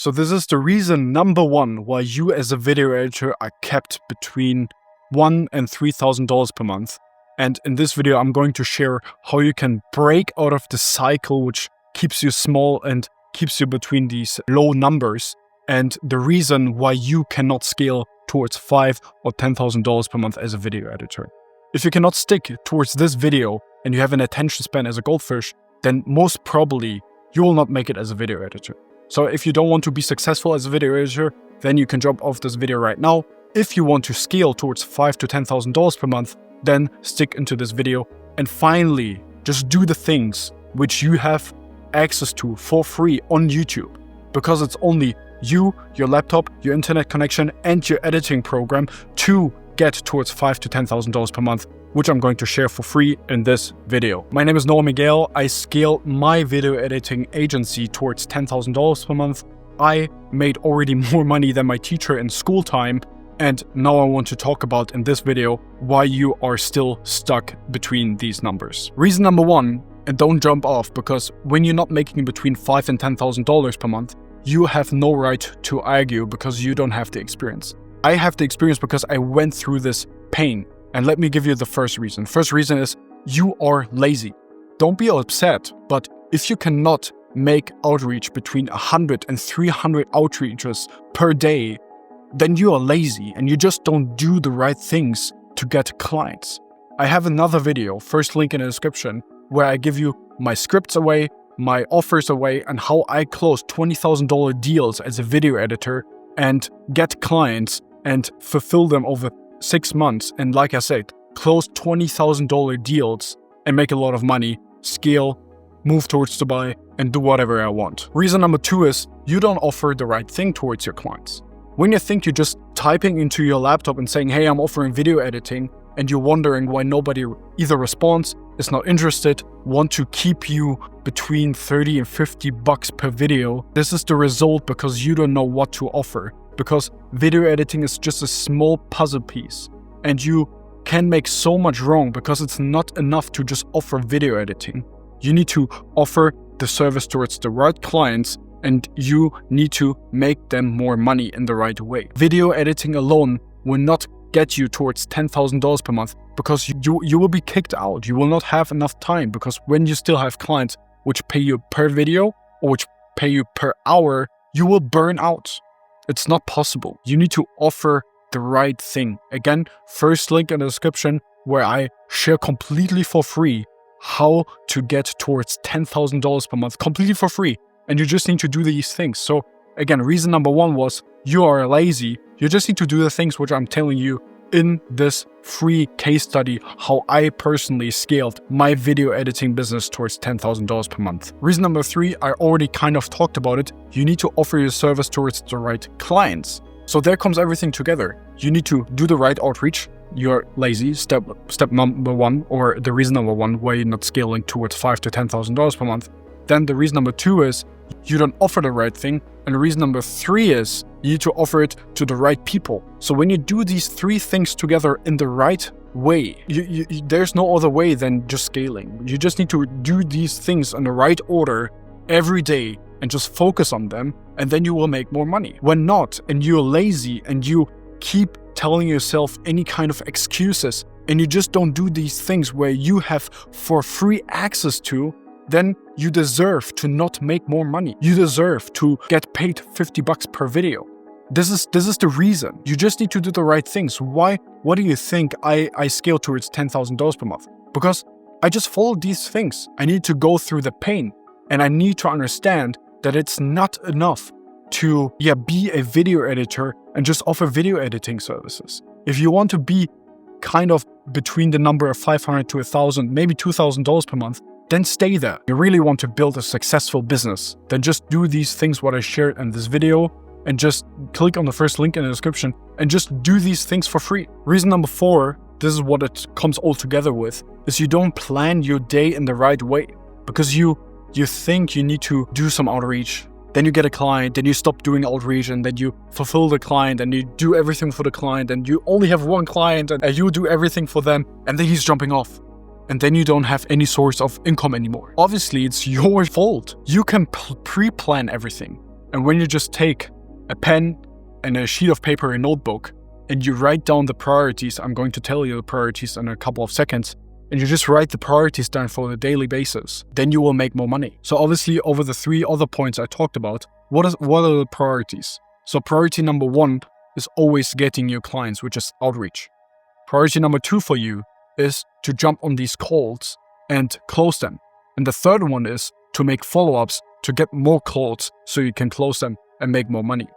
So this is the reason number one why you as a video editor are kept between $1,000 and $3,000 per month. And in this video, I'm going to share how you can break out of the cycle which keeps you small and keeps you between these low numbers, and the reason why you cannot scale towards $5,000 or $10,000 per month as a video editor. If you cannot stick towards this video and you have an attention span as a goldfish, then most probably you will not make it as a video editor. So if you don't want to be successful as a video editor, then you can jump off this video right now. If you want to scale towards $5,000 to $10,000 per month, then stick into this video and finally just do the things which you have access to for free on YouTube, because it's only you, your laptop, your internet connection, and your editing program to get towards $5,000 to $10,000 per month, which I'm going to share for free in this video. My name is Noah Miguel. I scaled my video editing agency towards $10,000 per month. I made already more money than my teacher in school time. And now I want to talk about in this video why you are still stuck between these numbers. Reason number one, and don't jump off, because when you're not making between $5,000 and $10,000 per month, you have no right to argue because you don't have the experience. I have the experience because I went through this pain. And let me give you the first reason. First reason is you are lazy. Don't be upset, but if you cannot make outreach between 100 and 300 outreaches per day, then you are lazy and you just don't do the right things to get clients. I have another video, first link in the description, where I give you my scripts away, my offers away, and how I close $20,000 deals as a video editor and get clients and fulfill them over 6 months. And like I said, close $20,000 deals and make a lot of money, scale, move towards Dubai, and do whatever I want. Reason number two is you don't offer the right thing towards your clients. When you think you're just typing into your laptop and saying, hey, I'm offering video editing, and you're wondering why nobody either responds, is not interested, want to keep you between $30 and $50 per video, this is the result because you don't know what to offer. Because video editing is just a small puzzle piece, and you can make so much wrong because it's not enough to just offer video editing. You need to offer the service towards the right clients, and you need to make them more money in the right way. Video editing alone will not get you towards $10,000 per month because you will be kicked out. You will not have enough time, because when you still have clients which pay you per video or which pay you per hour, you will burn out. It's not possible. You need to offer the right thing. Again, first link in the description where I share completely for free how to get towards $10,000 per month, completely for free. And you just need to do these things. So again, reason number one was you are lazy. You just need to do the things which I'm telling you in this free case study, how I personally scaled my video editing business towards $10,000 per month. Reason number three, I already kind of talked about it. You need to offer your service towards the right clients. So there comes everything together. You need to do the right outreach. You're lazy, step number one, or the reason number one why you're not scaling towards $5,000 to $10,000 per month. Then the reason number two is you don't offer the right thing. And reason number three is you need to offer it to the right people. So when you do these three things together in the right way, there's no other way than just scaling. You just need to do these things in the right order every day and just focus on them, and then you will make more money. When not, and you're lazy and you keep telling yourself any kind of excuses and you just don't do these things where you have for free access to, then you deserve to not make more money. You deserve to get paid $50 per video. This is the reason. You just need to do the right things. Why? What do you think I scale towards $10,000 per month? Because I just followed these things. I need to go through the pain, and I need to understand that it's not enough to be a video editor and just offer video editing services. If you want to be kind of between the number of $500 to $1,000, maybe $2,000 per month, then stay there. You really want to build a successful business, then just do these things what I shared in this video, and just click on the first link in the description and just do these things for free. Reason number four, this is what it comes all together with, is you don't plan your day in the right way, because you think you need to do some outreach, then you get a client, then you stop doing outreach, and then you fulfill the client and you do everything for the client, and you only have one client and you do everything for them, and then he's jumping off. And then you don't have any source of income anymore. Obviously, it's your fault. You can pre-plan everything. And when you just take a pen and a sheet of paper and notebook and you write down the priorities, I'm going to tell you the priorities in a couple of seconds, and you just write the priorities down for the daily basis, then you will make more money. So obviously over the 3 other points I talked about, what are the priorities? So priority number 1 is always getting your clients, which is outreach. Priority number 2 for you is to jump on these calls and close them. And the third one is to make follow-ups to get more calls so you can close them and make more money.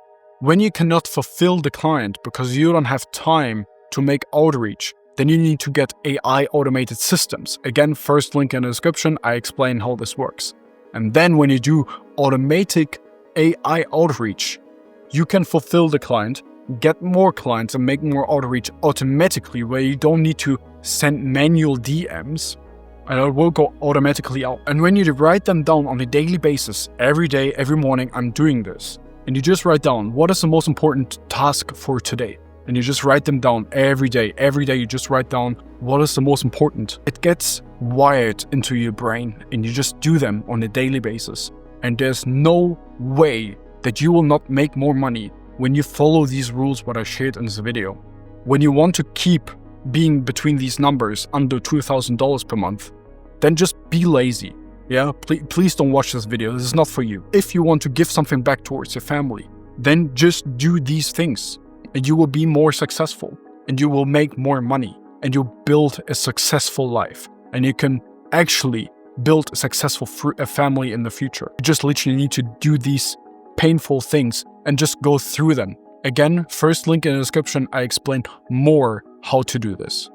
When you cannot fulfill the client because you don't have time to make outreach, then you need to get AI automated systems. Again, first link in the description, I explain how this works. And then when you do automatic AI outreach, you can fulfill the client, get more clients and make more outreach automatically, where you don't need to send manual DMs, and it will go automatically out. And when you write them down on a daily basis, every day, every morning, I'm doing this. And you just write down, what is the most important task for today? And you just write them down every day. Every day you just write down what is the most important. It gets wired into your brain and you just do them on a daily basis. And there's no way that you will not make more money when you follow these rules what I shared in this video. When you want to keep being between these numbers under $2,000 per month, then just be lazy. Yeah, please don't watch this video. This is not for you. If you want to give something back towards your family, then just do these things and you will be more successful and you will make more money and you'll build a successful life and you can actually build a successful family in the future. You just literally need to do these painful things and just go through them. Again, first link in the description, I explain more how to do this.